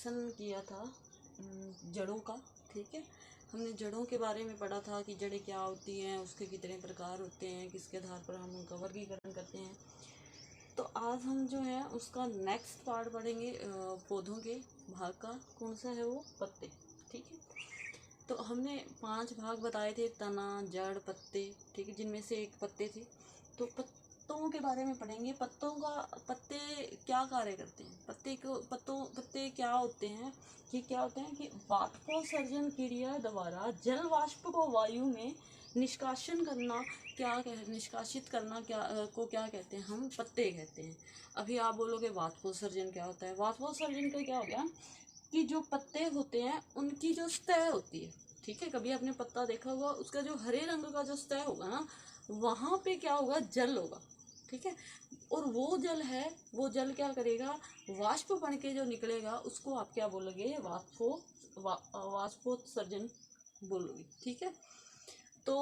Lesson किया था जड़ों का। ठीक है, हमने जड़ों के बारे में पढ़ा था कि जड़ें क्या होती हैं, उसके कितने प्रकार होते हैं, किसके आधार पर हम उनका वर्गीकरण करते हैं। तो आज हम जो है उसका नेक्स्ट पार्ट पढ़ेंगे पौधों के भाग का। कौन सा है वो? पत्ते। ठीक है, तो हमने 5 भाग बताए थे, तना, जड़, पत्ते। ठीक है, जिनमें से एक पत्ते थे। तो पत्तों के बारे में पढ़ेंगे। पत्ते क्या कार्य करते हैं, पत्ते क्या होते हैं कि वाष्पोत्सर्जन क्रिया द्वारा जल वाष्प को वायु में निष्कासित करना क्या कहते हैं? हम पत्ते कहते हैं। अभी आप बोलोगे वाष्पोत्सर्जन क्या होता है? वाष्पोत्सर्जन का क्या हो गया कि जो पत्ते होते हैं उनकी जो सतह होती है, ठीक है, कभी आपने पत्ता देखा होगा, उसका जो हरे रंग का जो सतह होगा ना, वहां पे क्या होगा? जल होगा। ठीक है, और वो जल क्या करेगा? वाष्प बन के जो निकलेगा उसको आप क्या बोलोगे? वाष्पोत्सर्जन बोलोगे। ठीक है, तो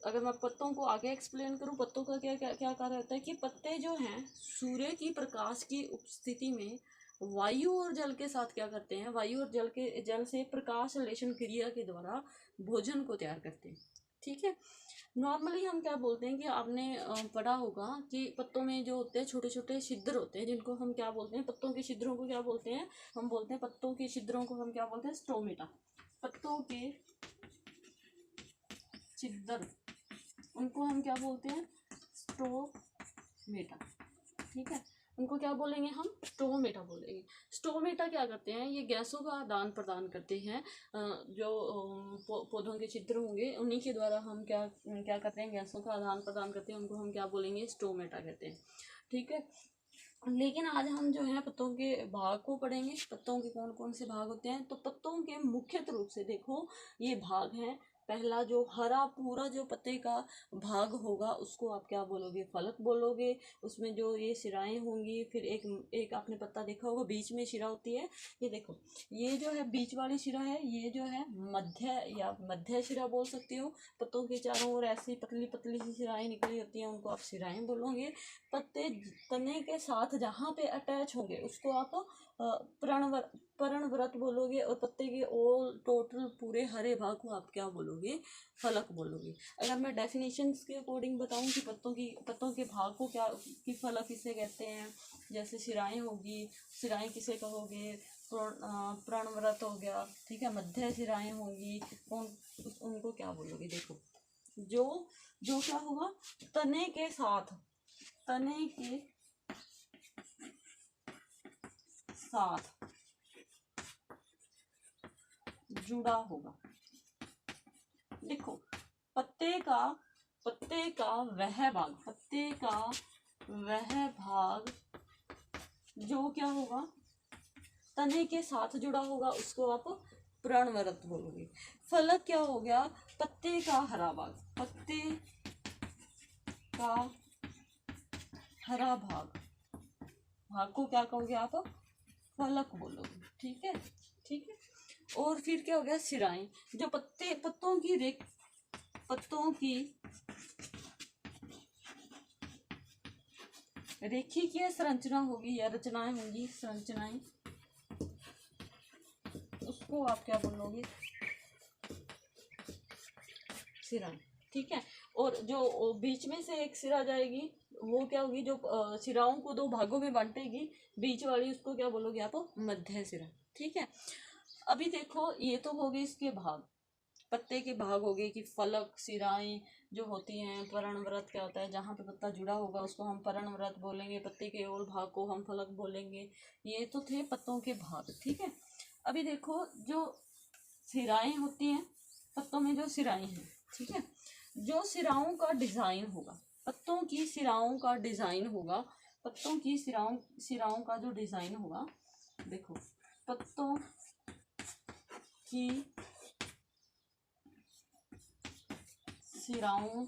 अगर मैं पत्तों को आगे एक्सप्लेन करूं, पत्तों का क्या कार्य होता है कि पत्ते जो हैं सूर्य की प्रकाश की उपस्थिति में वायु और जल के साथ क्या करते हैं? वायु और जल से प्रकाश संश्लेषण क्रिया के द्वारा भोजन को तैयार करते हैं। ठीक है, नॉर्मली हम क्या बोलते हैं कि आपने पढ़ा होगा कि पत्तों में जो होते हैं छोटे छोटे छिद्र होते हैं, जिनको हम क्या बोलते हैं? पत्तों के छिद्रों को क्या बोलते हैं? हम बोलते हैं पत्तों के छिद्रों को हम क्या बोलते हैं? स्टोमेटा। पत्तों के छिद्र, उनको हम क्या बोलते हैं? स्टोमेटा। ठीक है, उनको क्या बोलेंगे? हम स्टोमेटा बोलेंगे। स्टोमेटा क्या करते हैं? ये गैसों का आदान प्रदान करते हैं। जो पौधों के छिद्र होंगे उन्हीं के द्वारा हम क्या क्या करते हैं? गैसों का आदान प्रदान करते हैं, उनको हम क्या बोलेंगे? स्टोमेटा कहते हैं। ठीक है, लेकिन आज हम जो है पत्तों के भाग को पढ़ेंगे। पत्तों के कौन कौन से भाग होते हैं? तो पत्तों के मुख्य रूप से देखो ये भाग हैं। पहला जो हरा पूरा जो पत्ते का भाग होगा उसको आप क्या बोलोगे? फलक बोलोगे। उसमें जो ये शिराएं होंगी, फिर एक आपने पत्ता देखा होगा बीच में शिरा होती है। ये देखो, ये जो है बीच वाली शिरा है, ये जो है मध्य शिरा बोल सकती हो। पत्तों के चारों ओर ऐसी पतली पतली सी शिराएं निकली होती हैं, उनको आप शिराएं बोलोगे। पत्ते तने के साथ जहाँ पे अटैच होंगे उसको आप पर्णव्रत बोलोगे। और पत्ते के ऑल टोटल पूरे हरे भाग को आप क्या बोलोगे? फलक बोलोगे। अगर मैं डेफिनेशंस के अकॉर्डिंग बताऊं कि पत्तों के भाग को क्या कि फलक किसे कहते हैं, जैसे शिराएं होगी, शिराएं किसे कहोगे? पर्णव्रत हो गया। ठीक है, मध्य शिराएं होंगी, उनको क्या बोलोगे? देखो, जो क्या होगा? तने के साथ जुड़ा होगा। देखो, पत्ते का वह भाग जो क्या होगा? तने के साथ जुड़ा होगा, उसको आप पर्णव्रत बोलोगे। फलक क्या हो गया? पत्ते का हरा भाग को क्या कहोगे आप? फलक बोलोगे। ठीक है, और फिर क्या हो गया? शिराएं, जो पत्तों की रेखीय संरचना होगी या रचनाएं होंगी, संरचनाएं, उसको आप क्या बोलोगे? शिराएं। ठीक है, और जो बीच में से एक सिरा जाएगी वो क्या होगी? जो सिराओं को 2 भागों में बांटेगी, बीच वाली, उसको क्या बोलोगे आप? मध्य सिरा। ठीक है, अभी देखो ये तो हो गए इसके भाग, पत्ते के भाग हो गए कि फलक, शिराएं जो होती हैं। पर्णव्रत क्या होता है? जहाँ पे पत्ता जुड़ा होगा उसको हम पर्णव्रत बोलेंगे, पत्ते के ओर भाग को हम फलक बोलेंगे। ये तो थे पत्तों के भाग। ठीक है, अभी देखो जो शिराएं होती हैं, पत्तों में जो शिराएं हैं, ठीक है, जो शिराओं का डिजाइन होगा, पत्तों की शिराओं का जो डिजाइन होगा, देखो, पत्तों की शिराओं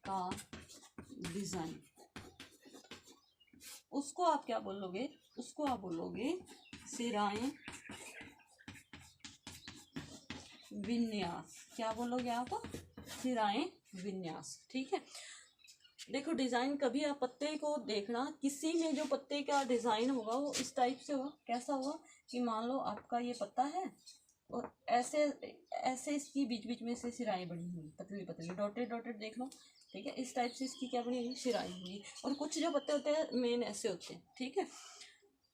का डिजाइन, उसको आप क्या बोलोगे? उसको आप बोलोगे शिराएं विन्यास। क्या बोलोगे आप? शिराएं विन्यास। ठीक है, देखो डिजाइन कभी आप पत्ते को देखना, किसी में जो पत्ते का डिजाइन होगा वो इस टाइप से होगा। कैसा होगा कि मान लो आपका ये पत्ता है और ऐसे ऐसे इसकी बीच बीच में से सिराएं बनी हुई, पतली पतली डॉटेड डॉटेड देख लो, ठीक है। इस टाइप से इसकी क्या बनी हुई, सिराएं हुई। और कुछ जो पत्ते होते हैं मेन ऐसे होते हैं, ठीक है।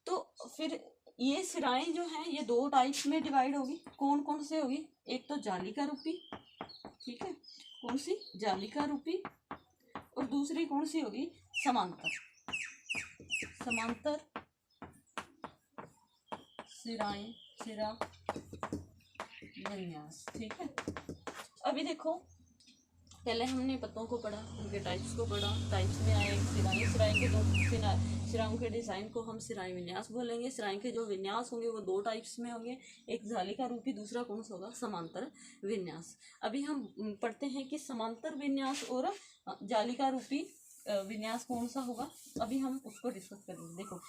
तो फिर ये सिराएं जो हैं ये दो टाइप्स में डिवाइड होगी। कौन कौन से होगी, एक तो जालिका रूपी, ठीक है, कौन सी, जालिका रूपी, और दूसरी कौन सी होगी, समांतर। समांतर सिराएं, सिरा विन्यास, ठीक है। अभी देखो पहले हमने पत्तों को पढ़ा, उनके टाइप्स को पढ़ा, टाइप्स में आए सिराएं, सिराएं के दो सिराओं के डिज़ाइन को हम सिराएं विन्यास बोलेंगे। सिराएं के जो विन्यास होंगे वो दो टाइप्स में होंगे, एक जालिका रूपी, दूसरा कौन सा होगा, समांतर विन्यास। अभी हम पढ़ते हैं कि समांतर विन्यास और जालिका रूपी विन्यास कौन सा होगा, अभी हम उसको डिस्कस करेंगे। देखो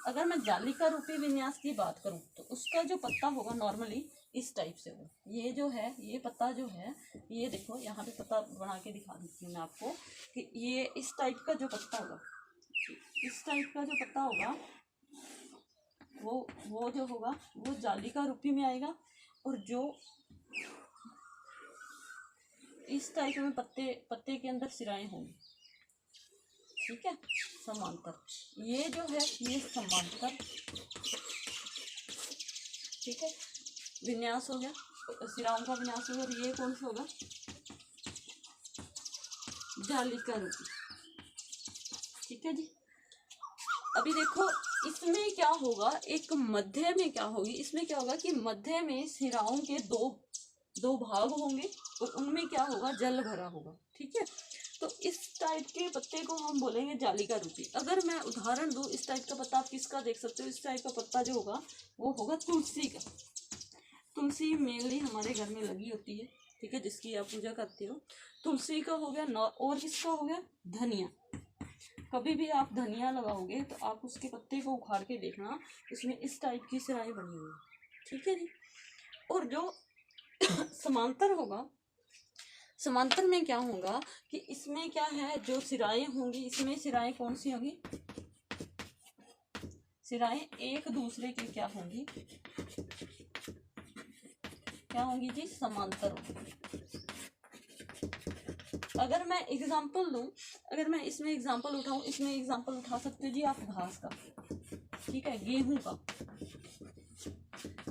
अगर मैं जालिका रूपी विन्यास की बात करूं तो उसका जो पत्ता होगा नॉर्मली इस टाइप से होगा। ये जो है ये पत्ता जो है, ये देखो यहाँ पे पत्ता बना के दिखा देती हूँ मैं आपको कि ये इस टाइप का जो पत्ता होगा, इस टाइप का जो पत्ता होगा वो जो होगा वो जालिका रूपी में आएगा। और जो इस टाइप में पत्ते के अंदर सिराएं होंगी, ठीक है, समांतर। ये जो है ये समांतर, ठीक है, विन्यास हो गया, सिराओं का विन्यास हो गया। और ये कौन सा होगा, जालिका रूपी, ठीक है जी। अभी देखो इसमें क्या होगा, एक मध्य में क्या होगी, इसमें क्या होगा कि मध्य में सिराओं के दो भाग होंगे और उनमें क्या होगा, जल भरा होगा, ठीक है। तो इस टाइप के पत्ते को हम बोलेंगे जालिका रूपी। अगर मैं उदाहरण दूं, इस टाइप का पत्ता आप किसका देख सकते हो, इस टाइप का पत्ता जो होगा वो होगा तुलसी का। तुलसी मेनली हमारे घर में लगी होती है, ठीक है, जिसकी आप पूजा करते हो। तुलसी का हो गया, और किसका हो गया, धनिया। कभी भी आप धनिया लगाओगे तो आप उसके पत्ते को उखाड़ के देखना, इसमें इस टाइप की सिराएं बनी हुई, ठीक है जी। और जो समांतर होगा, समांतर में क्या होगा कि इसमें क्या है, जो सिराएं होंगी, इसमें सिराएं कौन सी होंगी, सिराएं एक दूसरे के क्या होंगी, क्या होंगी जी, समांतर होंगी। अगर मैं एग्जांपल दूं, अगर मैं इसमें एग्जांपल उठाऊं, इसमें एग्जांपल उठा सकते हो जी आप घास का, ठीक है, गेहूं का।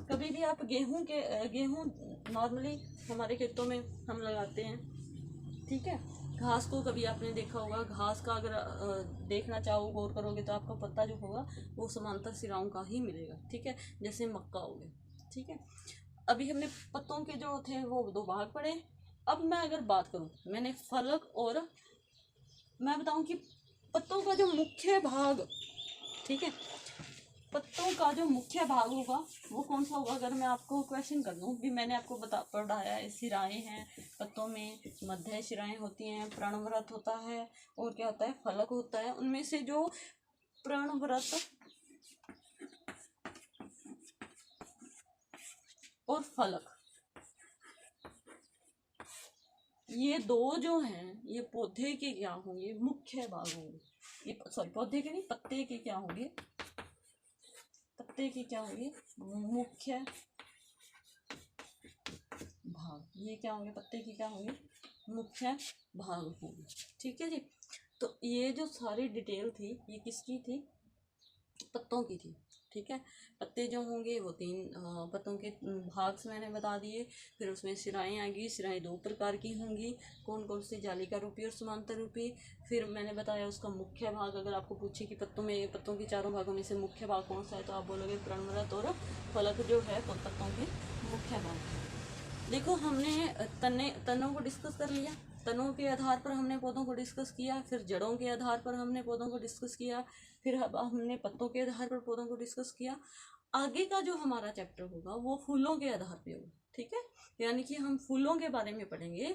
कभी भी आप गेहूं नॉर्मली हमारे खेतों में हम लगाते हैं, ठीक है। घास को कभी आपने देखा होगा, घास का अगर देखना चाहो, गौर करोगे तो आपका पत्ता जो होगा वो समांतर सिराओं का ही मिलेगा, ठीक है, जैसे मक्का हो गया, ठीक है। अभी हमने पत्तों के जो थे वो दो भाग पढ़े। अब मैं अगर बात करूं, मैंने फलक और मैं बताऊं कि पत्तों का जो मुख्य भाग, ठीक है, पत्तों का जो मुख्य भाग होगा वो कौन सा होगा। अगर मैं आपको क्वेश्चन कर दूं कि मैंने आपको पढ़ाया है, सिराएं हैं पत्तों में, मध्य सिराएं होती हैं, प्रणव्रत होता है, और क्या होता है, फलक होता है। उनमें से जो प्रणव्रत और फलक, ये दो जो हैं ये पौधे के क्या होंगे, मुख्य भाग होंगे। ये सॉरी पौधे के नहीं, पत्ते के क्या होंगे, पत्ते के क्या होंगे, मुख्य भाग। ये क्या होंगे, पत्ते के क्या होंगे, मुख्य भाग होंगे, ठीक है जी। तो ये जो सारी डिटेल थी ये किसकी थी, पत्तों की थी, ठीक है। पत्ते जो होंगे वो तीन पत्तों के भाग से मैंने बता दिए। फिर उसमें सिराएं आएगी, सिराएं दो प्रकार की होंगी, कौन कौन सी, जालिका रूपी और समांतर रूपी। फिर मैंने बताया उसका मुख्य भाग, अगर आपको पूछे कि पत्तों के चारों भागों में से मुख्य भाग कौन सा है तो आप बोलोगे प्रणव्रत और फलक जो है पत्तों के मुख्य भाग। देखो हमने तनों को डिस्कस कर लिया, तनों के आधार पर हमने पौधों को डिस्कस किया, फिर जड़ों के आधार पर हमने पौधों को डिस्कस किया, फिर अब हमने पत्तों के आधार पर पौधों को डिस्कस किया। आगे का जो हमारा चैप्टर होगा वो फूलों के आधार पे होगा, ठीक है, यानी कि हम फूलों के बारे में पढ़ेंगे।